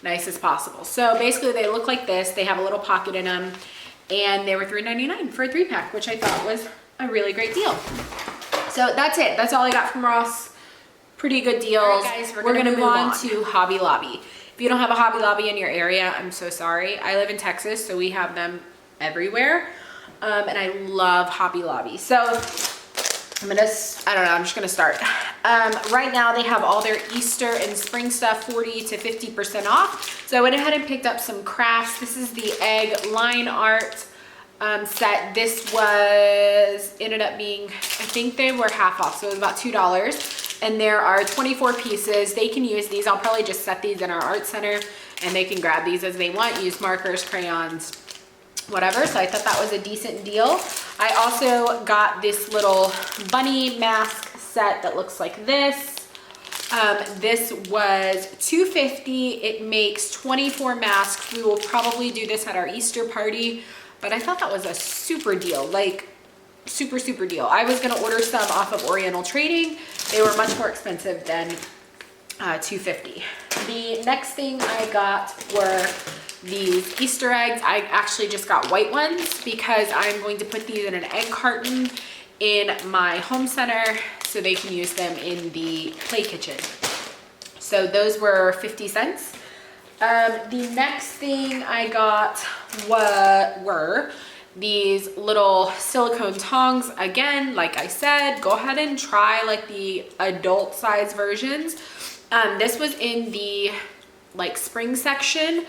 S1: nice as possible. So basically they look like this. They have a little pocket in them and they were $3.99 for a 3-pack, which I thought was a really great deal. So that's it. That's all I got from Ross. Pretty good deals. All right, guys, we're gonna move on to Hobby Lobby. If you don't have a Hobby Lobby in your area, I'm so sorry. I live in Texas, so we have them everywhere. And I love Hobby Lobby. So I'm just gonna start. Right now they have all their Easter and spring stuff 40 to 50% off. So I went ahead and picked up some crafts. This is the egg line art set. This ended up being, I think they were half off, so it was about $2. And there are 24 pieces. They can use these. I'll probably just set these in our art center and they can grab these as they want, use markers, crayons, whatever. So I thought that was a decent deal. I also got this little bunny mask set that looks like this. This was $2.50. It makes 24 masks. We will probably do this at our Easter party, but I thought that was a super deal, like super, super deal. I was gonna order some off of Oriental Trading. They were much more expensive than $2.50. The next thing I got were these Easter eggs. I actually just got white ones because I'm going to put these in an egg carton in my home center so they can use them in the play kitchen. So those were 50 cents. The next thing I got were these little silicone tongs. Again, like I said, go ahead and try like the adult size versions. This was in the like spring section.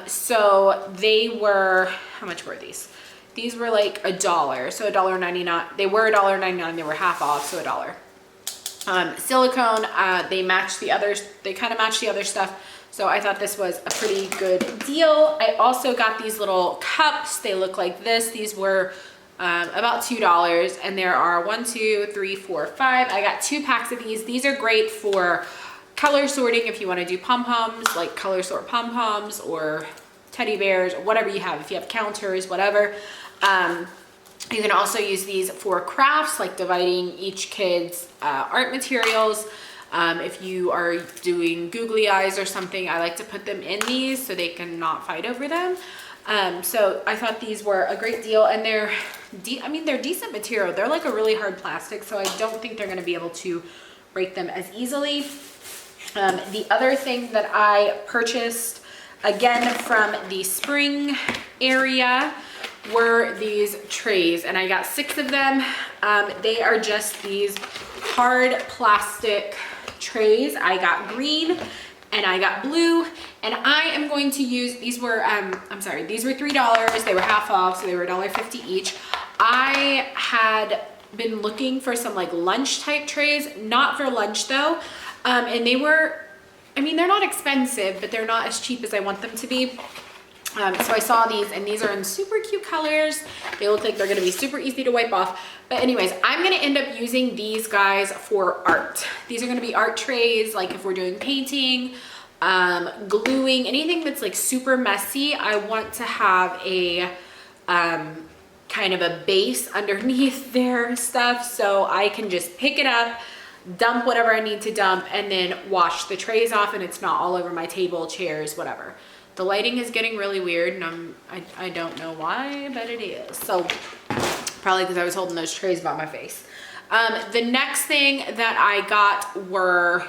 S1: So they were, how much were these? These were like $1, so $1.99. They were $1.99, they were half off, so $1. Silicone, they match the others, they kind of match the other stuff. So I thought this was a pretty good deal. I also got these little cups. They look like this. These were about $2, and there are 1, 2, 3, 4, 5. I got 2 packs of these. These are great for color sorting if you want to do pom-poms, like color sort pom-poms or teddy bears or whatever you have. If you have counters, whatever. You can also use these for crafts, like dividing each kid's art materials. If you are doing googly eyes or something, I like to put them in these so they can not fight over them. So I thought these were a great deal, and they're decent material. They're like a really hard plastic, so I don't think they're going to be able to break them as easily. The other thing that I purchased, again from the spring area, were these trays, and I got 6 of them. They are just these hard plastic trays. I got green and I got blue, and I am going to use, these were these were $3. They were half off, so they were $1.50 each. I had been looking for some like lunch type trays, not for lunch though. And they were, I mean, they're not expensive, but they're not as cheap as I want them to be. So I saw these, and these are in super cute colors. They look like they're gonna be super easy to wipe off. But anyways, I'm gonna end up using these guys for art. These are gonna be art trays, like if we're doing painting, gluing, anything that's like super messy. I want to have a kind of a base underneath their stuff, so I can just pick it up, dump whatever I need to dump, and then wash the trays off, and it's not all over my table, chairs, whatever. The lighting is getting really weird, and I don't know why, but it is. So probably because I was holding those trays by my face. The next thing that I got were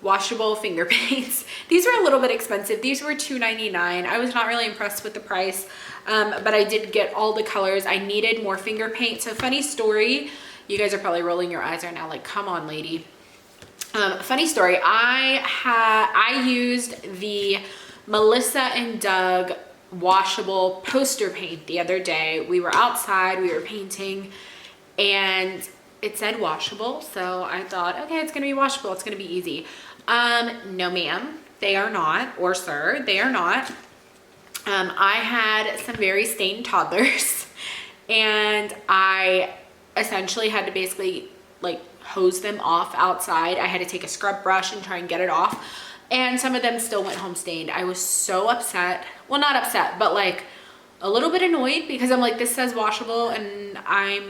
S1: washable finger paints. These were a little bit expensive. These were $2.99. I was not really impressed with the price, but I did get all the colors. I needed more finger paint. So funny story, you guys are probably rolling your eyes right now like, come on, lady. Funny story, I used the Melissa and Doug washable poster paint the other day. We were outside, we were painting, and it said washable, so I thought, okay, it's gonna be washable, it's gonna be easy. No ma'am, they are not, or sir, they are not. I had some very stained toddlers, and I essentially had to basically like hose them off outside. I had to take a scrub brush and try and get it off, and some of them still went home stained. I was so upset. Well, not upset, but like a little bit annoyed, because I'm like, this says washable, and I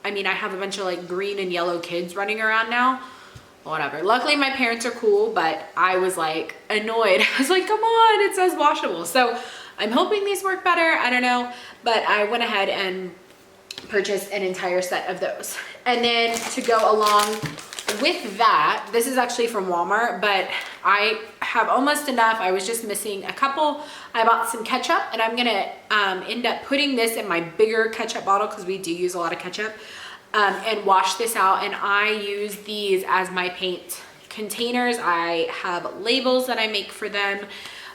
S1: have a bunch of like green and yellow kids running around now. Whatever. Luckily my parents are cool, but I was like annoyed. I was like, come on, it says washable. So I'm hoping these work better. I don't know, but I went ahead and purchased an entire set of those. And then to go along with that, this is actually from Walmart, but I have almost enough. I was just missing a couple. I bought some ketchup, and I'm gonna end up putting this in my bigger ketchup bottle, because we do use a lot of ketchup, and wash this out. And I use these as my paint containers. I have labels that I make for them,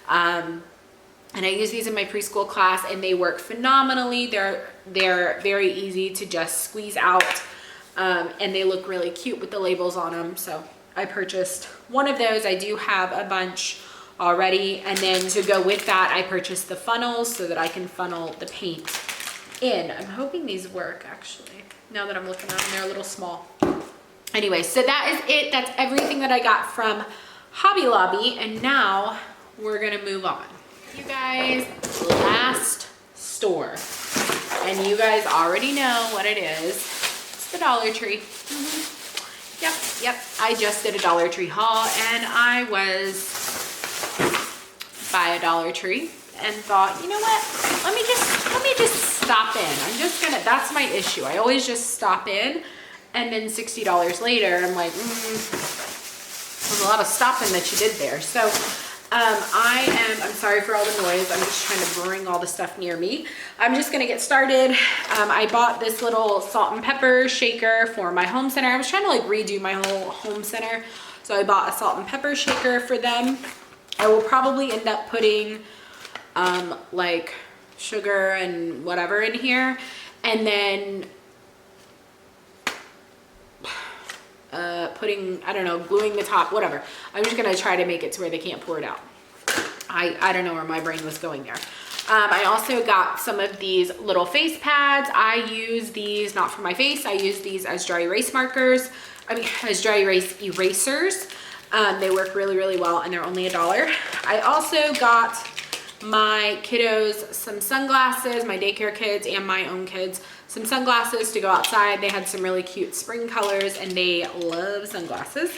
S1: and I use these in my preschool class, and they work phenomenally. They're very easy to just squeeze out, and they look really cute with the labels on them. So I purchased one of those. I do have a bunch already, and then to go with that, I purchased the funnels so that I can funnel the paint in. I'm hoping these work, actually. Now that I'm looking at them, they're a little small. Anyway, so that is it. That's everything that I got from Hobby Lobby, and now we're gonna move on. You guys, last store, and you guys already know what it is. It's the Dollar Tree. Yep, I just did a Dollar Tree haul, and I was by a Dollar Tree and thought, you know what, let me just stop in. I'm just gonna, that's my issue. I always just stop in, and then $60 later, I'm like, there's a lot of stopping that you did there. So I'm sorry for all the noise. I'm just trying to bring all the stuff near me. I'm just gonna get started. I bought this little salt and pepper shaker for my home center. I was trying to like redo my whole home center, so I bought a salt and pepper shaker for them. I will probably end up putting like sugar and whatever in here, and then putting, I don't know, gluing the top, whatever. I'm just gonna try to make it to where they can't pour it out. I don't know where my brain was going there. I also got some of these little face pads. I use these not for my face. I use these as dry erase markers. As dry erase erasers. They work really, really well, and they're only $1. I also got my kiddos some sunglasses, my daycare kids and my own kids, some sunglasses to go outside. They had some really cute spring colors, and they love sunglasses.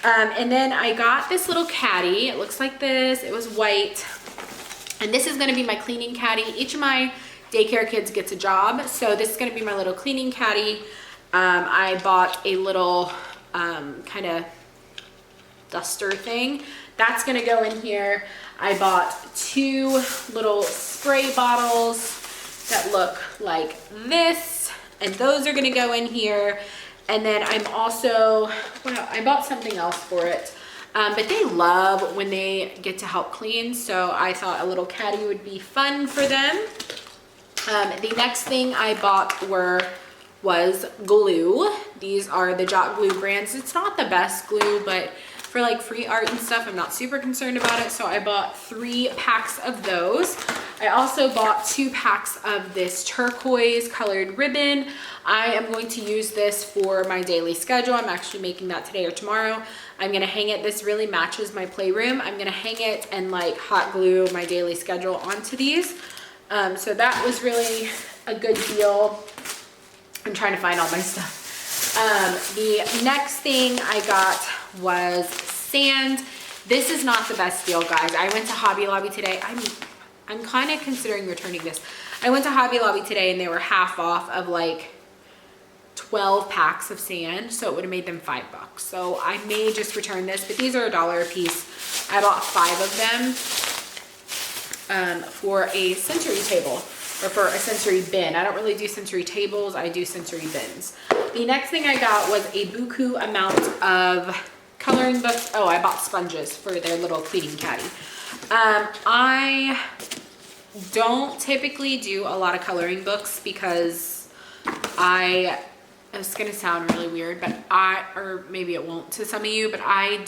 S1: And then I got this little caddy. It looks like this. It was white, and this is going to be my cleaning caddy. Each of my daycare kids gets a job, so this is going to be my little cleaning caddy. I bought a little kind of duster thing that's going to go in here. I bought 2 little spray bottles that look like this, and those are going to go in here. And then I'm also, well, I bought something else for it, but they love when they get to help clean, so I thought a little caddy would be fun for them. The next thing I bought was glue. These are the Jot Glue brands. It's not the best glue, but for like free art and stuff. I'm not super concerned about it. So I bought 3 packs of those. I also bought 2 packs of this turquoise colored ribbon. I am going to use this for my daily schedule. I'm actually making that today or tomorrow. I'm gonna hang it. This really matches my playroom. I'm gonna hang it and like hot glue my daily schedule onto these. So that was really a good deal. I'm trying to find all my stuff. The next thing I got was sand. This is not the best deal, guys. I went to Hobby Lobby today. I'm kind of considering returning this. I went to Hobby Lobby today and they were half off of like 12 packs of sand, so it would have made them $5. So I may just return this, but these are $1 a piece. I bought 5 of them for a sensory table, or for a sensory bin. I don't really do sensory tables, I do sensory bins. The next thing I got was a buku amount of coloring books. Oh, I bought sponges for their little cleaning caddy. I don't typically do a lot of coloring books because it's gonna sound really weird, but or maybe it won't to some of you, but I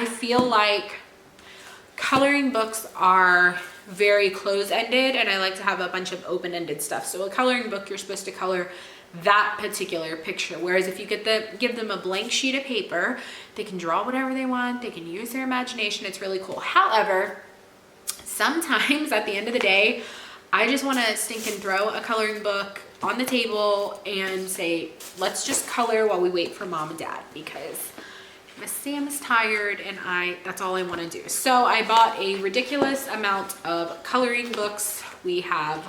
S1: feel like coloring books are very close-ended and I like to have a bunch of open-ended stuff. So a coloring book, you're supposed to color that particular picture. Whereas if you give them a blank sheet of paper, they can draw whatever they want, they can use their imagination, it's really cool. However, sometimes at the end of the day, I just wanna stink and throw a coloring book on the table and say, let's just color while we wait for mom and dad, because Miss Sam is tired and that's all I want to do. So I bought a ridiculous amount of coloring books. We have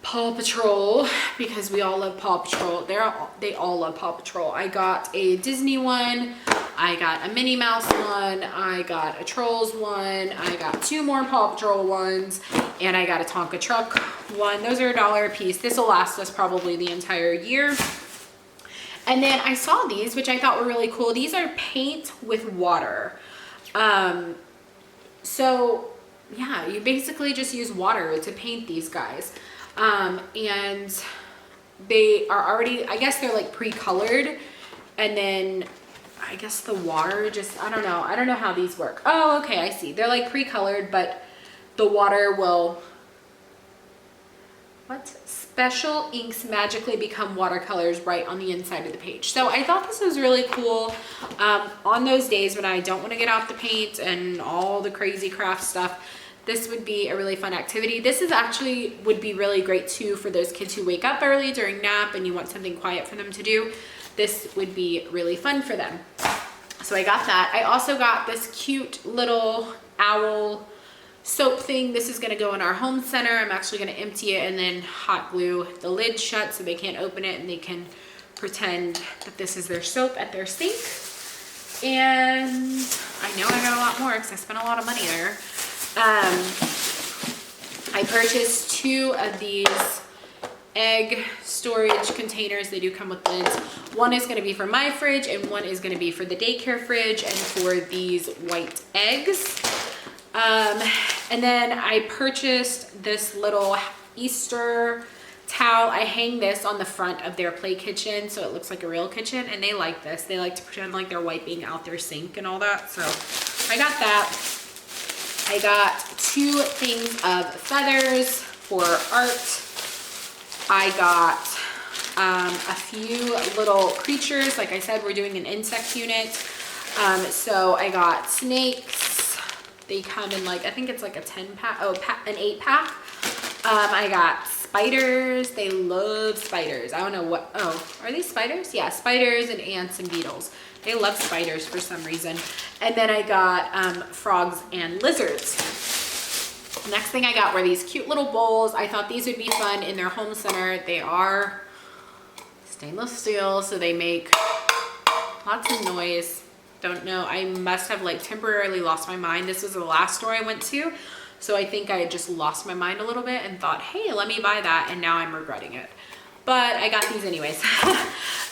S1: Paw Patrol because we all love Paw Patrol. They all love Paw Patrol. I got a Disney one, I got a Minnie Mouse one, I got a Trolls one, I got 2 more Paw Patrol ones, and I got a Tonka Truck one. Those are $1 a piece. This will last us probably the entire year. And then I saw these, which I thought were really cool. These are paint with water. So yeah, you basically just use water to paint these guys. And they are already, I guess they're like pre-colored, and then I guess the water just, I don't know how these work. Oh, okay, I see. They're like pre-colored, but the water will, special inks magically become watercolors right on the inside of the page. So I thought this was really cool. On those days when I don't want to get out the paint and all the crazy craft stuff, this would be a really fun activity. This is actually would be really great too for those kids who wake up early during nap and you want something quiet for them to do. This would be really fun for them. So I got that. I also got this cute little owl soap thing. This is going to go in our home center. I'm actually going to empty it and then hot glue the lid shut so they can't open it and they can pretend that this is their soap at their sink. And I know I got a lot more because I spent a lot of money there. I purchased 2 of these egg storage containers. They do come with lids. One is going to be for my fridge and one is going to be for the daycare fridge and for these white eggs. And then I purchased this little Easter towel. I hang this on the front of their play kitchen so it looks like a real kitchen, and they like this. They like to pretend like they're wiping out their sink and all that. So I got that. I got 2 things of feathers for art. I got a few little creatures. Like I said, we're doing an insect unit. So I got snakes. They come in like, I think it's like a 10-pack, an 8-pack. I got spiders. They love spiders. I don't know what, are these spiders? Yeah, spiders and ants and beetles. They love spiders for some reason. And then I got frogs and lizards. Next thing I got were these cute little bowls. I thought these would be fun in their home center. They are stainless steel, so they make lots of noise. Don't know, I must have like temporarily lost my mind. This was the last store I went to, so I think I had just lost my mind a little bit and thought, hey, let me buy that, and now I'm regretting it. But I got these anyways.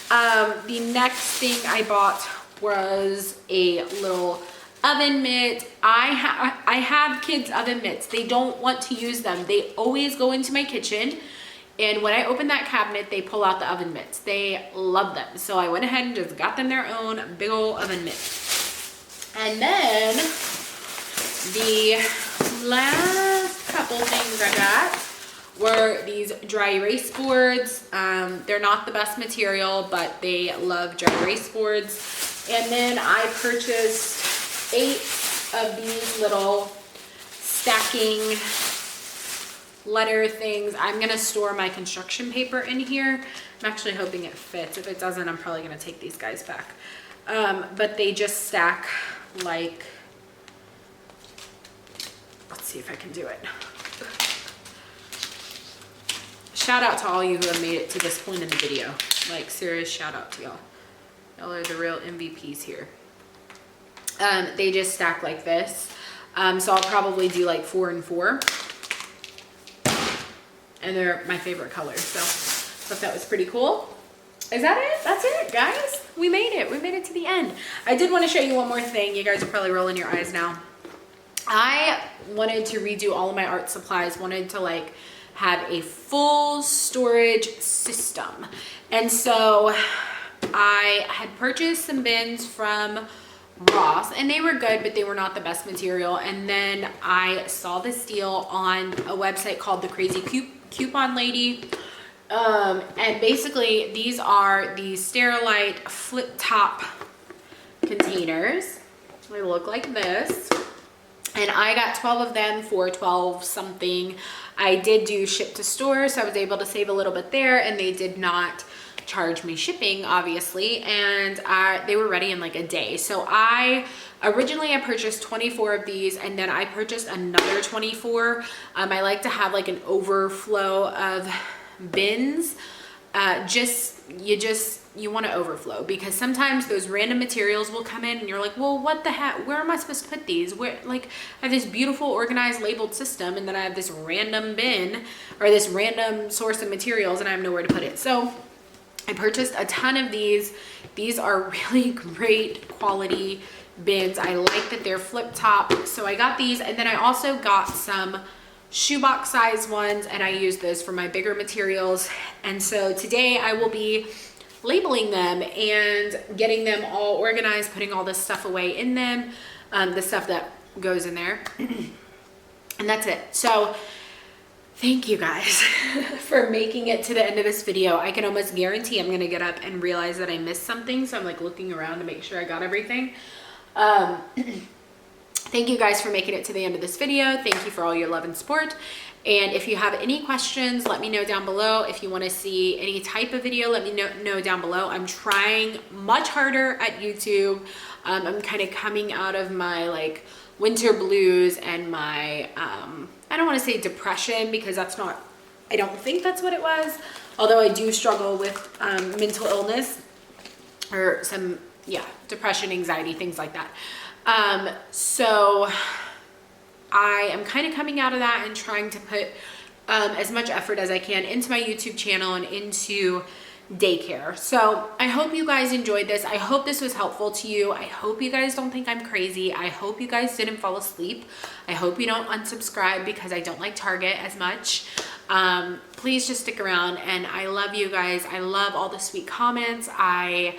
S1: The next thing I bought was a little oven mitt. I have kids' oven mitts. They don't want to use them. They always go into my kitchen, and when I open that cabinet, they pull out the oven mitts. They love them. So I went ahead and just got them their own big old oven mitt. And then the last couple things I got were these dry erase boards. They're not the best material, but they love dry erase boards. And then I purchased 8 of these little stacking letter things. I'm gonna store my construction paper in here. I'm actually hoping it fits. If it doesn't, I'm probably gonna take these guys back. But they just stack like, let's see if I can do it. Shout out to all you who have made it to this point in the video. Like, serious shout out to y'all. Y'all are the real MVPs here. They just stack like this. So I'll probably do like 4 and 4. And they're my favorite colors. So I thought that was pretty cool. Is that it? That's it, guys. We made it. We made it to the end. I did want to show you one more thing. You guys are probably rolling your eyes now. I wanted to redo all of my art supplies. Wanted to like have a full storage system. And so I had purchased some bins from Ross and they were good, but they were not the best material. And then I saw this deal on a website called The Crazy Coupon Lady. And basically these are the Sterilite flip top containers. They look like this. And I got 12 of them for 12 something. I did do ship to store, so I was able to save a little bit there, and they did not charge me shipping, obviously, and they were ready in like a day. So originally I purchased 24 of these, and then I purchased another 24. I like to have like an overflow of bins. You want to overflow, because sometimes those random materials will come in and you're like, well, what the heck, where am I supposed to put these? Where, like, I have this beautiful organized labeled system, and then I have this random bin or this random source of materials and I have nowhere to put it. So I purchased a ton of these. These are really great quality bins. I like that they're flip top. So I got these, and then I also got some shoebox size ones, and I use those for my bigger materials. And so today I will be labeling them and getting them all organized, putting all this stuff away in them, the stuff that goes in there. And that's it. So thank you guys for making it to the end of this video. I can almost guarantee I'm gonna get up and realize that I missed something, so I'm like looking around to make sure I got everything. Thank you guys for making it to the end of this video. Thank you for all your love and support. And if you have any questions, let me know down below. If you want to see any type of video, let me know down below. I'm trying much harder at YouTube. I'm kind of coming out of my like winter blues and my, I don't want to say depression, because that's not, I don't think that's what it was. Although I do struggle with mental illness or some, yeah, depression, anxiety, things like that. So I am kind of coming out of that and trying to put as much effort as I can into my YouTube channel and into Daycare. So I hope you guys enjoyed this. I hope this was helpful to you. I hope you guys don't think I'm crazy. I hope you guys didn't fall asleep. I hope you don't unsubscribe because I don't like Target as much. Please just stick around, and I love you guys. I love all the sweet comments. I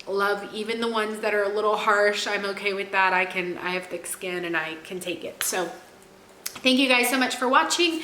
S1: love even the ones that are a little harsh. I'm okay with that. I have thick skin and I can take it. So thank you guys so much for watching.